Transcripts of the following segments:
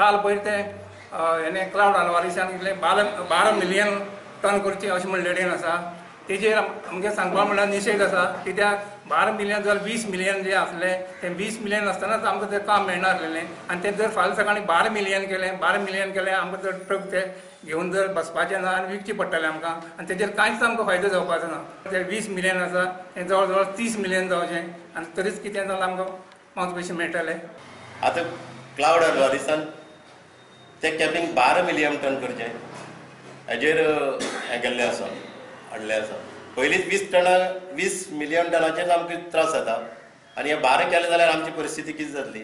काल पयर ते हेने क्लाउड आल्वारिसान इतले 12 मिलियन टन करचे अशें म्हणलेलें आसा। तेजेर आमगे सांगपा म्हणल्यार निशेध आसा, कित्याक 12 मिलियन जाल्यार 20 मिलियन जे आसले ते 20 मिलियन आसतनाच आमकां तें काम मेळना आसलेलें आनी तें जर फाल्यां सकाळीं 12 मिलियन केलें आमकां जर ट्रक ते घेवन जर बसपाचें ना आनी विकचें पडटलें आमकां आनी तेजेर कांयच आमकां फायदो जावपाचो ना। ते 20 मिलियन आसा तें जवळ जवळ 30 मिलियन जावचें आनी तरीच कितें जाल्यार आमकां पांच पयशे मेळटले। आतां क्लाउड आल्वारिसान ते कॅपिंग 12 मिलियन टन करचें हेजेर हें केल्लें आसा, हाडलें आसा। पयलींच 20 मिलियन टनाचेर आमकां त्रास जाता आनी हे 12 केले जाल्यार आमची परिस्थिती कितें जातली।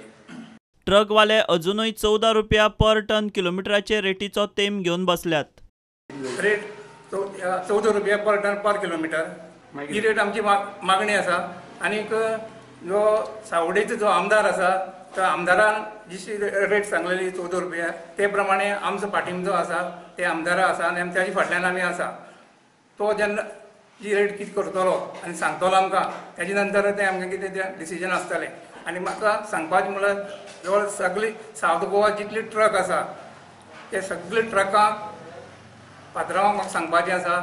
ट्रकवाले अजूनय 14 रुपया पर टन किलोमिटराचे रेटीचो तेम घेवन बसल्यात। रेट 14 रुपया पर टन पर किलोमिटर ही रेट आमची मागणी आसा। आनीक जो सावडेचो जो आमदार आसा त्या आमदारान जी रेट सांगलेली 14 रुपया ते प्रमाणे आमचो पाठिंबो जो आसा ते आमदारा आसा आनी त्याच्या फाटल्यान आमी आसा। तो जेन्ना जी रेट कितें करतलो आनी सांगतलो आमकां तेजे नंतर तें आमकां कितें तें डिसिजन आसतलें। आनी म्हाका सांगपाचें म्हळ्यार जवळ सगळी सावथ गोवा जितले ट्रक आसा ते सगळे ट्रकांक पात्रांवाक म्हाका सांगपाचें आसा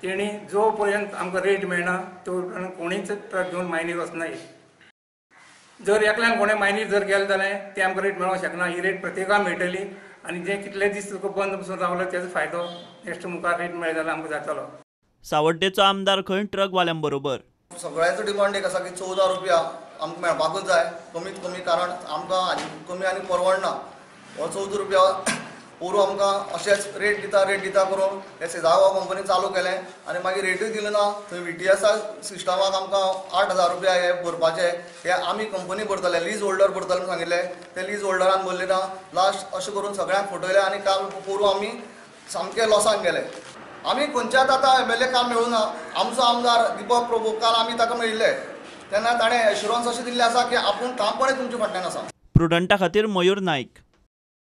तेणी जो पर्यंत आमकां रेट मेळना तो पर्यंत कोणीच ट्रक घेवन मायनीर वचनाय। जर एकल्यान कोणें मायनीर जर गेलें जाल्यार ते आमकां रेट मेळोंक शकना। ही रेट प्रत्येकाक मेळटली आनी जे कितले दीस तुका बंद पसून रावलो तेजो फायदो नेक्स्ट मुखार रेट मेळ्ळो जाल्यार आमकां जातलो। सावड्डेचो आमदार खंय ट्रकवाल्यां बरोबर। सगळ्यांचो डिमांड एक आसा की 14 रुपया आमकां मेळपाकूच जाय कमीत कमी, कारण आमकां कमी आनी परवडना। हो 14 रुपया पोरू आमकां अशेंच रेट दिता करून हे सेजावा कंपनी चालू केलें आनी मागीर रेटूय दिली ना। थंय VTS सिस्टमाक आमकां 8,000 रुपया हे भरपाचे, हे आमी कंपनी भरतले, लीज होल्डर भरतले म्हूण सांगिल्लें, ते लीज होल्डरान भरले ना। लास्ट अशें करून सगळ्यांक फटयलें आनी काल पोरू आमी सामके लॉसान गेले। आमी खंयच्याच आतां MLA काल मेळूं ना। आमचो आमदार दीपक प्रभू काल आमी ताका मेळिल्ले तेन्ना ताणें एश्युरन्स अशें दिल्लें आसा की आपूण ठामपणे तुमचे फाटल्यान आसा। प्रुडंटा खातीर मयूर नायक।